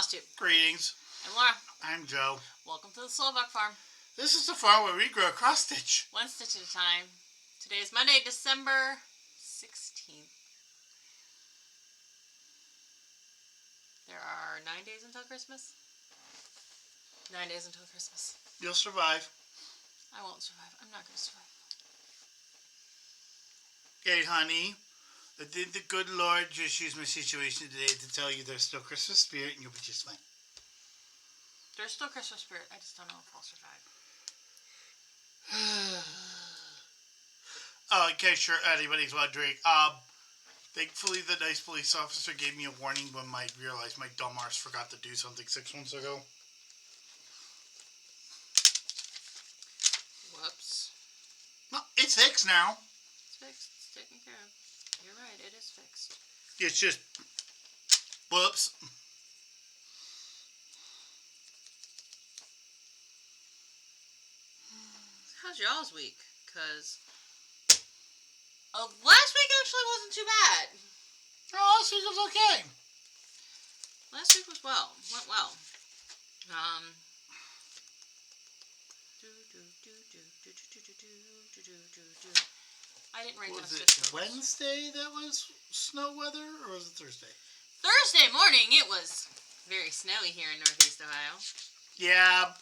Flosstube. Greetings. I'm Laura. I'm Joe. Welcome to the Slovak Farm. This is the farm where we grow cross stitch. One stitch at a time. Today is Monday, December 16th. There are 9 days until Christmas. 9 days until Christmas. You'll survive. I won't survive. I'm not going to survive. Hey, honey. Did the good Lord just use my situation today to tell you there's still Christmas spirit and you'll be just fine? There's still Christmas spirit. I just don't know if I'll survive. Oh, in case anybody's wondering, thankfully the nice police officer gave me a warning when I realized my dumb arse forgot to do something 6 months ago. Whoops. No, it's fixed now. It's fixed. It's taken care of. You're right. It is fixed. It's just, whoops. How's y'all's week? Because last week actually wasn't too bad. No, last week was okay. Last week went well. I didn't write Was down it Wednesday that was snow weather, or was it Thursday? Thursday morning, it was very snowy here in Northeast Ohio. Yeah.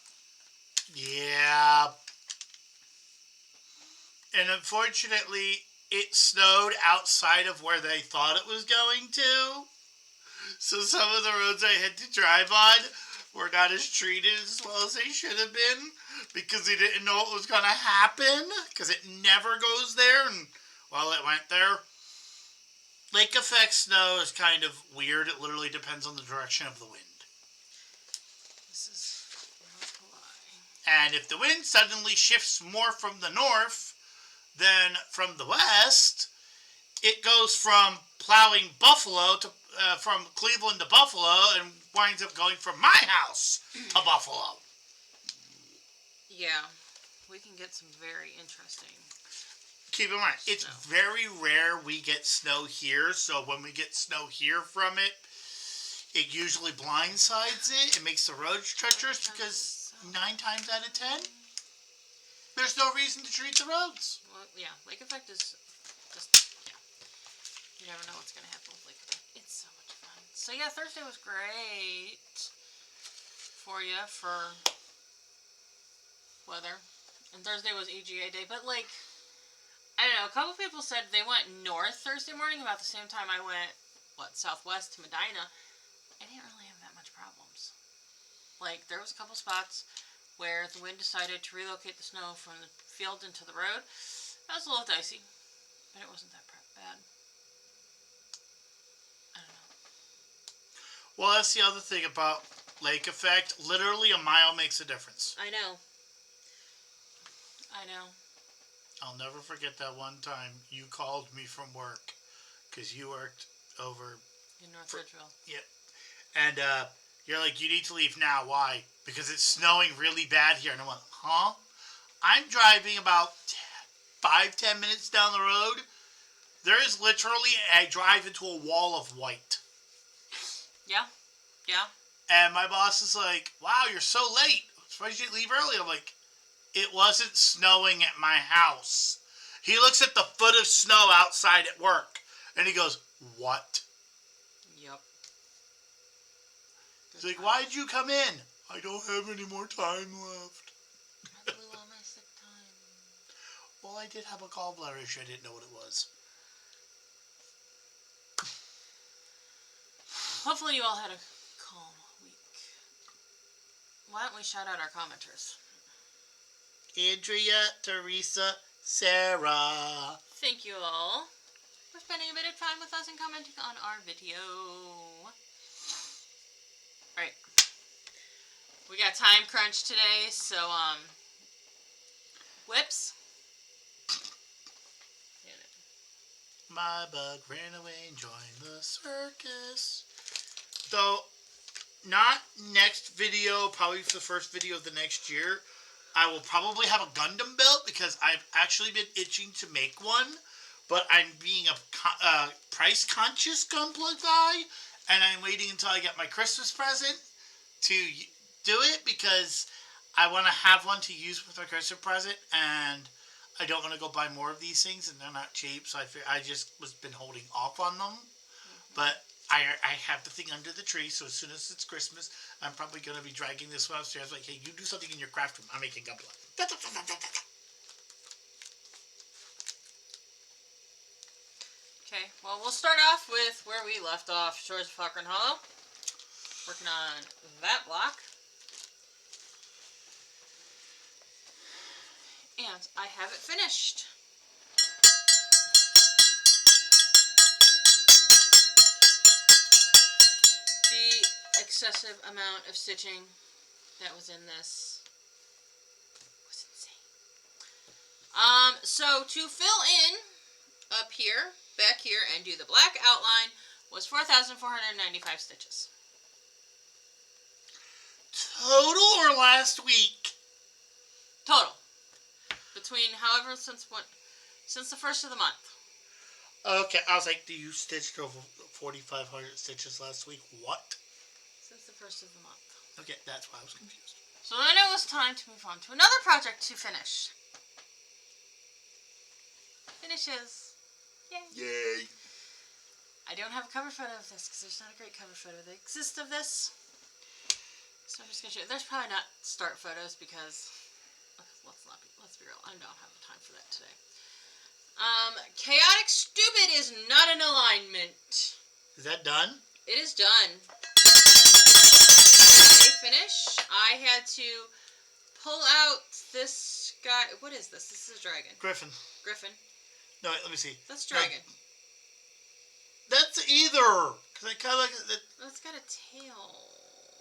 And unfortunately, it snowed outside of where they thought it was going to. So some of the roads I had to drive on were not as treated as well as they should have been, because they didn't know what was going to happen, because it never goes there, and well, it went there. Lake effect snow is kind of weird. It literally depends on the direction of the wind. This is not a lie. And if the wind suddenly shifts more from the north than from the west, it goes from plowing Buffalo to from Cleveland to Buffalo and winds up going from my house to Buffalo. Yeah, we can get some very interesting. Keep in mind, it's very rare we get snow here, so when we get snow here from it, it usually blindsides it. It makes the roads treacherous because 9 times out of 10, there's no reason to treat the roads. Well, yeah, lake effect is just, yeah. You never know what's going to happen with lake effect. It's so much fun. So yeah, Thursday was great for you for weather. And Thursday was EGA day, but like, I don't know, a couple people said they went north Thursday morning about the same time I went, southwest to Medina. I didn't really have that much problems. Like, there was a couple spots where the wind decided to relocate the snow from the field into the road. That was a little dicey, but it wasn't that bad. I don't know. Well, that's the other thing about lake effect. Literally a mile makes a difference. I know. I'll never forget that one time you called me from work because you worked over in North Ridgeville. Yep. And you're like, you need to leave now. Why? Because it's snowing really bad here. And I went, huh? I'm driving about 5-10 minutes down the road. There is literally a drive into a wall of white. Yeah. And my boss is like, wow, you're so late. Surprised you didn't leave early. I'm like, it wasn't snowing at my house. He looks at the foot of snow outside at work. And he goes, what? Yep. He's like, why'd you come in? I don't have any more time left. I blew all my sick time. Well, I did have a gallbladder issue. I didn't know what it was. Hopefully you all had a calm week. Why don't we shout out our commenters? Andrea, Teresa, Sarah. Thank you all for spending a bit of time with us and commenting on our video. Alright. We got time crunch today, so, whips. My bug ran away and joined the circus. Though, not next video, probably for the first video of the next year, I will probably have a Gundam built because I've actually been itching to make one, but I'm being a price-conscious Gunpla guy, and I'm waiting until I get my Christmas present to do it because I want to have one to use with my Christmas present, and I don't want to go buy more of these things, and they're not cheap, so I just was been holding off on them. But I have the thing under the tree, so as soon as it's Christmas, I'm probably going to be dragging this one upstairs. Like, hey, you do something in your craft room. I'm making gumbo. Okay, well, we'll start off with where we left off, Shores of Falkern Hollow. Working on that block. And I have it finished. The excessive amount of stitching that was in this was insane. So to fill in up here, back here, and do the black outline was 4,495 stitches. Total or last week? Total. Between however since the first of the month. Okay, I was like, do you stitched over 4,500 stitches last week? What? Since the first of the month. Okay, that's why I was confused. So then it was time to move on to another project to finish. Finishes. Yay. Yay. I don't have a cover photo of this because there's not a great cover photo that exists of this. So I'm just going to show you. There's probably not start photos because, let's be real, I don't have the time for that today. Chaotic Stupid is not in alignment. Is that done? It is done. Okay, finish. I had to pull out this guy. What is this? This is a dragon. Griffin. No, wait, let me see. That's dragon. That's either. Because I kind of like it. Oh, it's got a tail.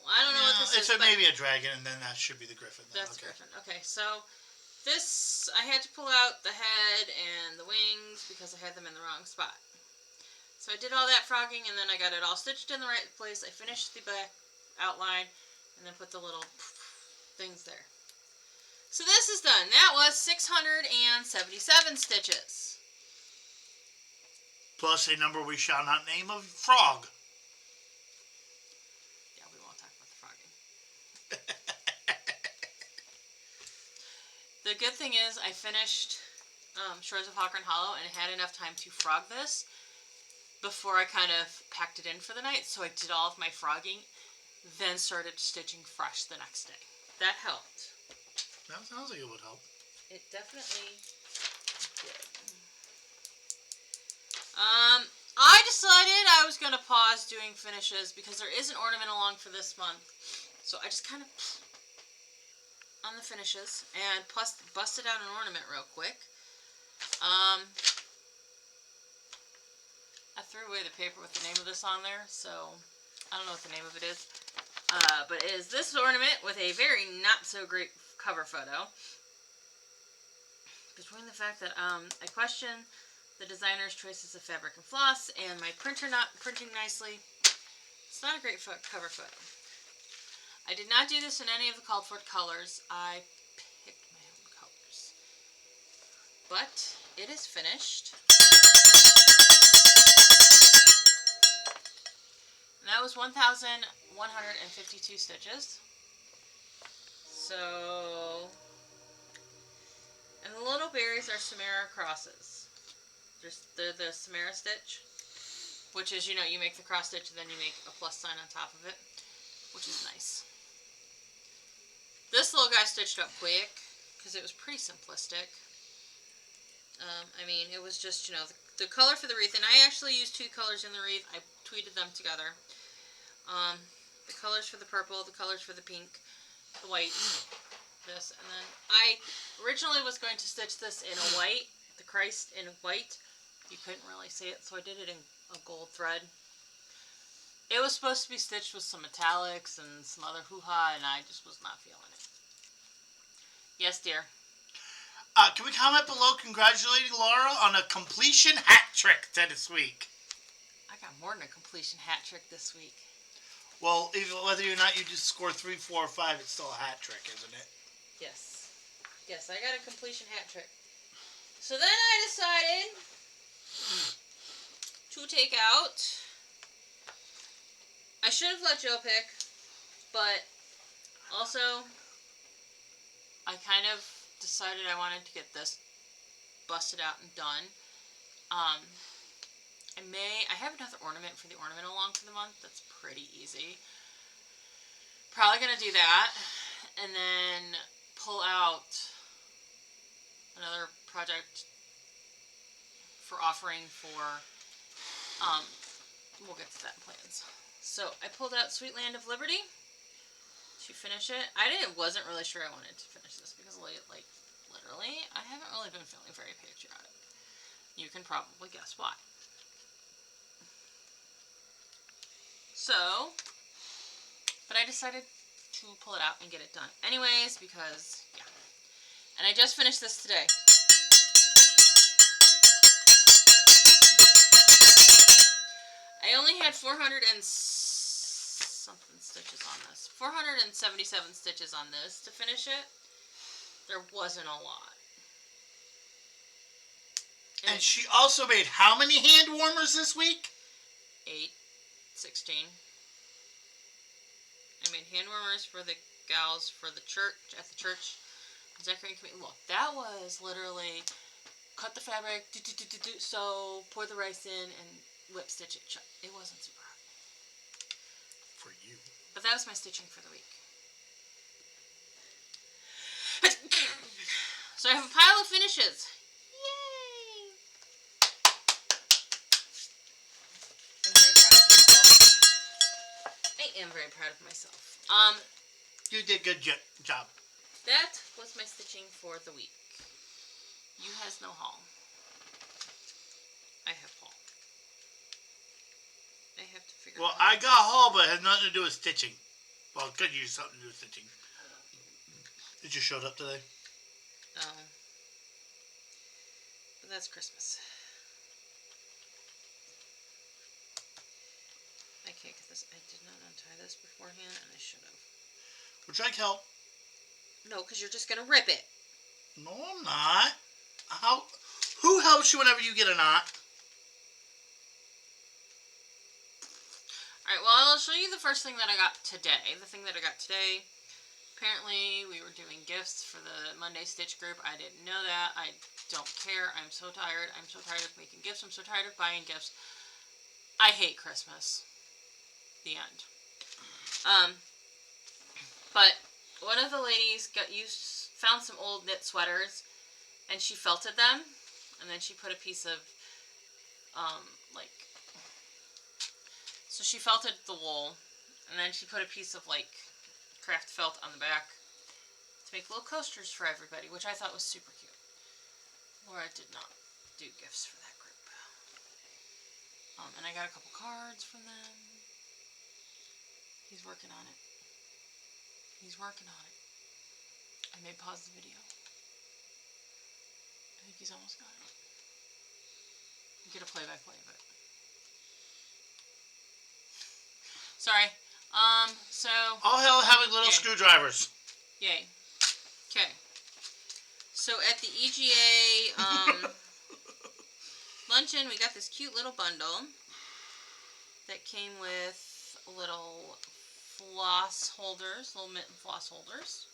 I don't know what this is. It's maybe a dragon, and then that should be the griffin. Then. That's Griffin. Okay, so this, I had to pull out the head and the wings because I had them in the wrong spot. So I did all that frogging, and then I got it all stitched in the right place. I finished the back outline, and then put the little things there. So this is done. That was 677 stitches. Plus a number we shall not name of frog. Yeah, we won't talk about the frogging. The good thing is I finished Shores of Falkern Hollow and had enough time to frog this before I kind of packed it in for the night. So I did all of my frogging, then started stitching fresh the next day. That helped. That sounds like it would help. It definitely did. I decided I was going to pause doing finishes because there is an ornament along for this month. So I just kind of on the finishes and plus busted out an ornament real quick. I threw away the paper with the name of this on there, so I don't know what the name of it is. But it is this ornament with a very not so great cover photo. Between the fact that I question the designer's choices of fabric and floss, and my printer not printing nicely. It's not a great cover photo. I did not do this in any of the called for colors. I picked my own colors. But it is finished. And that was 1,152 stitches. So, and the little berries are Samara crosses. They're the Samara stitch, which is, you know, you make the cross stitch and then you make a plus sign on top of it, which is nice. This little guy stitched up quick because it was pretty simplistic. I mean, it was just, you know, the color for the wreath, and I actually used two colors in the wreath. I tweeted them together. The colors for the purple, the colors for the pink, the white, this, and then I originally was going to stitch this in a white, the Christ in white. You couldn't really see it, so I did it in a gold thread. It was supposed to be stitched with some metallics and some other hoo-ha, and I just was not feeling it. Yes, dear. Can we comment below congratulating Laura on a completion hat trick this week? I got more than a completion hat trick this week. Well, even whether or not you just score 3, 4, or 5, it's still a hat trick, isn't it? Yes. Yes, I got a completion hat trick. So then I decided to take out, I should have let Joe pick But also, I kind of decided I wanted to get this busted out and done. I have another ornament for the ornament along for the month. That's pretty easy. Probably gonna do that, and then pull out another project for offering for, we'll get to that in plans. So I pulled out Sweet Land of Liberty to finish it. Wasn't really sure I wanted to finish this because, like, literally, I haven't really been feeling very patriotic. You can probably guess why. So, but I decided to pull it out and get it done anyways because, yeah. And I just finished this today. I only had 400 and something stitches on this. 477 stitches on this to finish it. There wasn't a lot. And she also made how many hand warmers this week? 8, 16. I made hand warmers for the gals for the church, at the church decorating committee. Look, that was literally cut the fabric, sew, pour the rice in, and whip stitch it shut. It wasn't super hard. For you. But that was my stitching for the week. So I have a pile of finishes. Yay! I am very proud of myself. You did a good job. That was my stitching for the week. You has no haul. I have haul. I have to figure Well, out. I got haul, but it has nothing to do with stitching. Well, it could use something to do with stitching. It just showed up today. Oh. But that's Christmas. I can't get this. I did not untie this beforehand, and I should have. Would you like help? No, because you're just going to rip it. No, I'm not. Who helps you whenever you get a knot? Alright, well, I'll show you the first thing that I got today. The thing that I got today, apparently we were doing gifts for the Monday Stitch group. I didn't know that. I don't care. I'm so tired. I'm so tired of making gifts. I'm so tired of buying gifts. I hate Christmas. The end. But one of the ladies found some old knit sweaters, and she felted them, and then she put a piece of, so she felted the wool, and then she put a piece of, craft felt on the back to make little coasters for everybody, which I thought was super cute. Laura did not do gifts for that group. And I got a couple cards from them. He's working on it. He's working on it. I may pause the video. I think he's almost got it. Get a play-by-play of it. Sorry. So... All hell having little screwdrivers. Yay. Okay. So at the EGA luncheon, we got this cute little bundle that came with little floss holders, little mitten floss holders.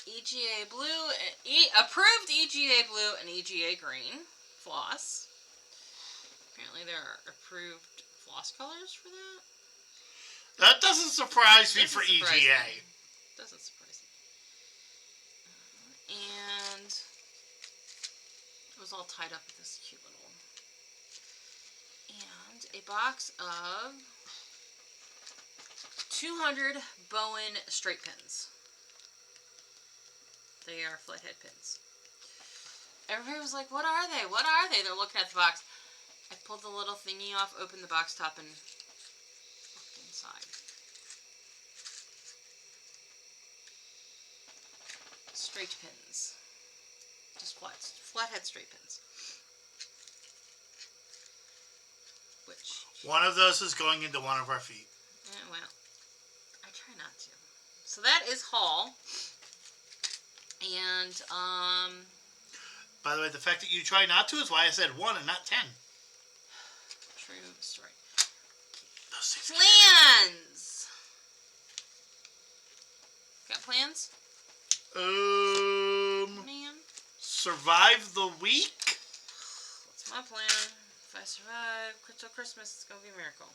EGA blue, approved EGA blue and EGA green floss. Apparently there are approved floss colors for that. That doesn't surprise me for EGA. Doesn't surprise me. And it was all tied up with this cute little... And a box of 200 Bowen straight pins. They are flathead pins. Everybody was like, what are they? What are they? They're looking at the box. I pulled the little thingy off, opened the box top, and looked inside. Straight pins. Just flathead straight pins. Which... One of those is going into one of our feet. Well, I try not to. So that is haul. And, By the way, the fact that you try not to is why I said 1 and not 10. True. plans? Man. Survive the week? What's my plan? If I survive till Christmas, it's gonna be a miracle.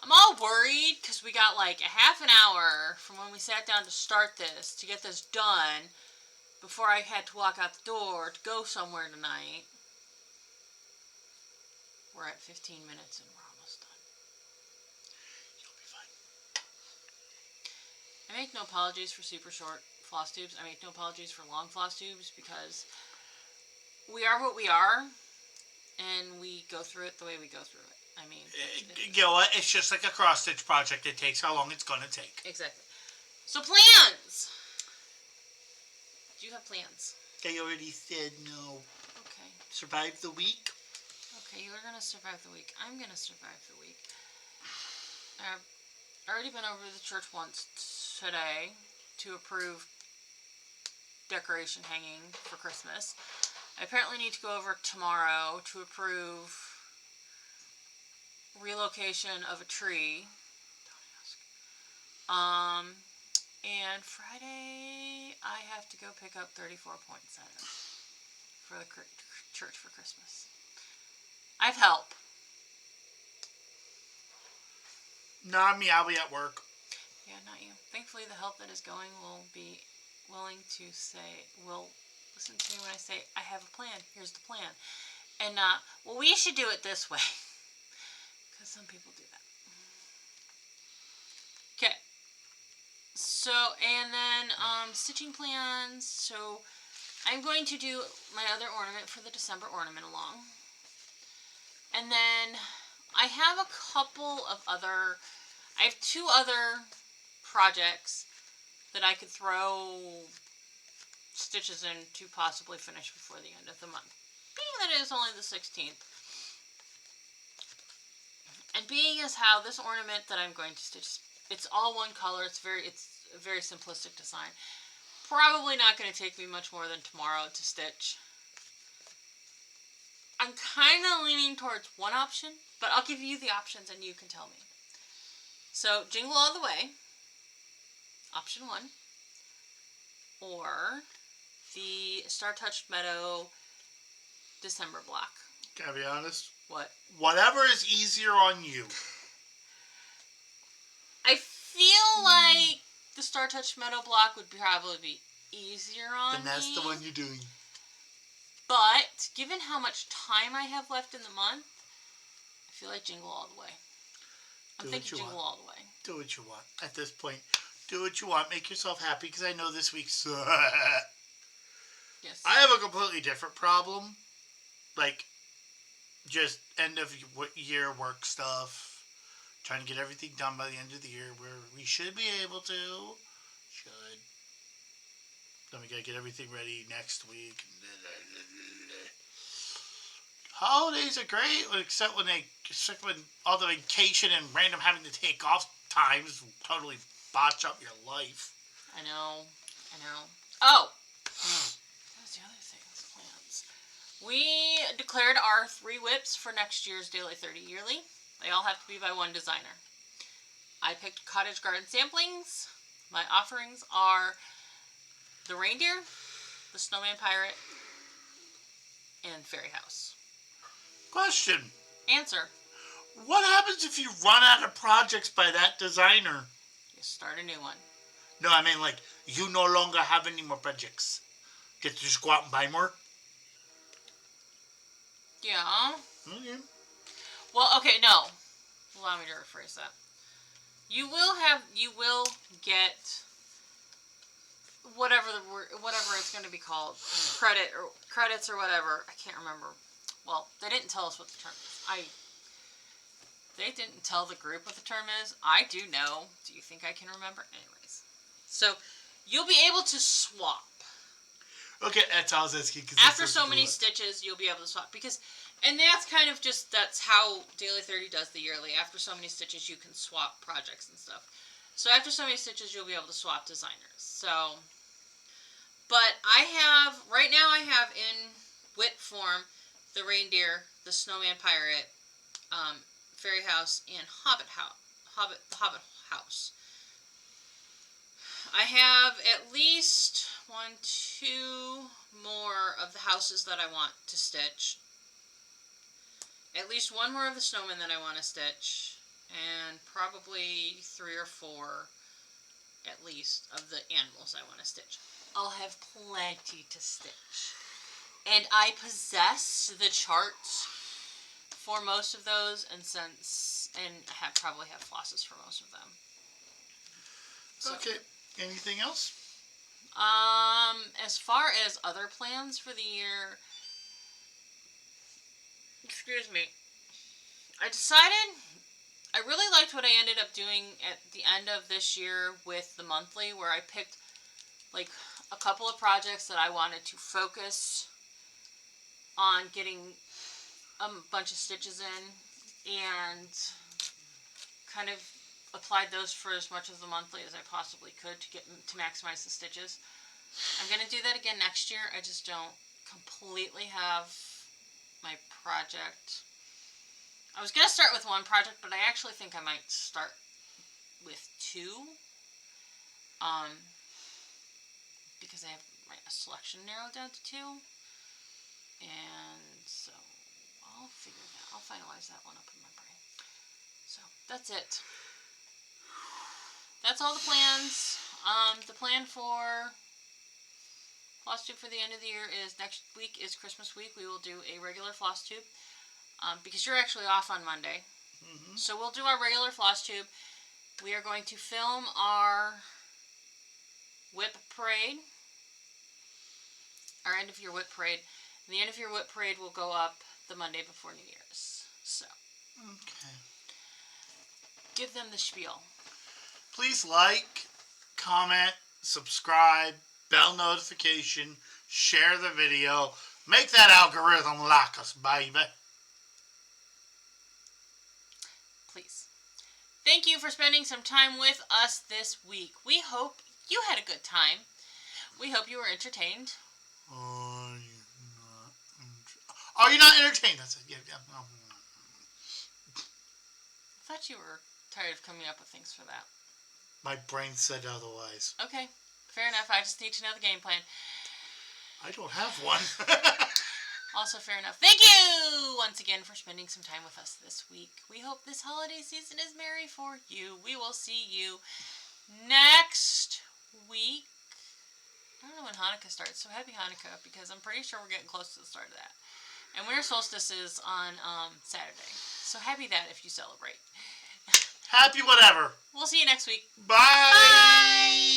I'm all worried because we got like a half an hour from when we sat down to start this to get this done before I had to walk out the door to go somewhere tonight. We're at 15 minutes and we're almost done. You'll be fine. I make no apologies for super short floss tubes. I make no apologies for long floss tubes because we are what we are and we go through it the way we go through it. I mean, you know what? It's just like a cross-stitch project. It takes how long it's going to take. Exactly. So plans! Do you have plans? I already said no. Okay. Survive the week? Okay, you're going to survive the week. I'm going to survive the week. I've already been over to the church once today to approve decoration hanging for Christmas. I apparently need to go over tomorrow to approve relocation of a tree. Don't ask. And Friday I have to go pick up 34 poinsettias for the church for Christmas. I have help. Not me. I'll be at work. Yeah, not you. Thankfully, the help that is going will be willing to say, will listen to me when I say, I have a plan. Here's the plan. And not, well, we should do it this way. Because some people do that. Okay. So, and then stitching plans. So, I'm going to do my other ornament for the December ornament along. And then I have a couple of other, I have 2 other projects that I could throw stitches in to possibly finish before the end of the month. Being that it is only the 16th. And being as how this ornament that I'm going to stitch, it's all one color, it's a very simplistic design. Probably not going to take me much more than tomorrow to stitch. I'm kind of leaning towards one option, but I'll give you the options and you can tell me. So, Jingle All the Way, option 1, or the Star Touched Meadow December block. Can I be honest? What? Whatever is easier on you. I feel like the Star Touched Meadow block would probably be easier on me. Then that's the one you're doing. But, given how much time I have left in the month, I feel like Jingle All the Way. I'm thinking Jingle All the Way. Do what you want. At this point, do what you want. Make yourself happy, because I know this week's... Yes. I have a completely different problem. Like, just end of year work stuff. Trying to get everything done by the end of the year, where we should be able to. Then we gotta get everything ready next week. Holidays are great, except when all the vacation and random having to take off times totally botch up your life. I know. Oh! What was the other thing? Plans. We declared our 3 whips for next year's Daily 30 Yearly. They all have to be by one designer. I picked Cottage Garden Samplings. My offerings are the Reindeer, the Snowman Pirate, and Fairy House. Question. Answer. What happens if you run out of projects by that designer? You start a new one. No, I mean, like, you no longer have any more projects. Get to just go out and buy more? Yeah. Okay. Well, okay, no. Allow me to rephrase that. You will get whatever it's going to be called, credits or whatever. I can't remember. Well, they didn't tell us what the term is. They didn't tell the group what the term is. I do know. Do you think I can remember? Anyways. So, you'll be able to swap. Okay, that's all I was asking. After so many stitches, you'll be able to swap. And that's kind of that's how Daily 30 does the yearly. After so many stitches, you can swap projects and stuff. So after so many stitches, you'll be able to swap designers. So, but right now I have in whip form the Reindeer, the Snowman Pirate, Fairy House, and Hobbit House. I have at least 2 more of the houses that I want to stitch. At least 1 more of the snowmen that I want to stitch. And probably 3 or 4, at least, of the animals I want to stitch. I'll have plenty to stitch. And I possess the charts for most of those, and probably have flosses for most of them. So, okay. Anything else? As far as other plans for the year, excuse me, I decided I really liked what I ended up doing at the end of this year with the monthly, where I picked like a couple of projects that I wanted to focus on getting a bunch of stitches in, and kind of applied those for as much of the monthly as I possibly could to maximize the stitches. I'm going to do that again next year. I just don't completely have my project. I was going to start with 1 project, but I actually think I might start with 2. Because I have my selection narrowed down to 2. And so I'll finalize that one up in my brain. So that's it. That's all the plans. The plan for Flosstube for the end of the year is next week is Christmas week. We will do a regular Flosstube. Because you're actually off on Monday. Mm-hmm. So we'll do our regular Flosstube. We are going to film our whip parade. Our end of year whip parade. And the end of year whip parade will go up the Monday before New Year's. So. Okay. Give them the spiel. Please like, comment, subscribe, bell notification, share the video. Make that algorithm like us, baby. Please. Thank you for spending some time with us this week. We hope you had a good time. We hope you were entertained. Are you not entertained? That's it. Yeah. I thought you were tired of coming up with things for that. My brain said otherwise. Okay. Fair enough. I just need to know the game plan. I don't have one. Also fair enough. Thank you once again for spending some time with us this week. We hope this holiday season is merry for you. We will see you next week. I don't know when Hanukkah starts, so happy Hanukkah, because I'm pretty sure we're getting close to the start of that. And winter solstice is on Saturday. So happy that if you celebrate. Happy whatever. We'll see you next week. Bye. Bye.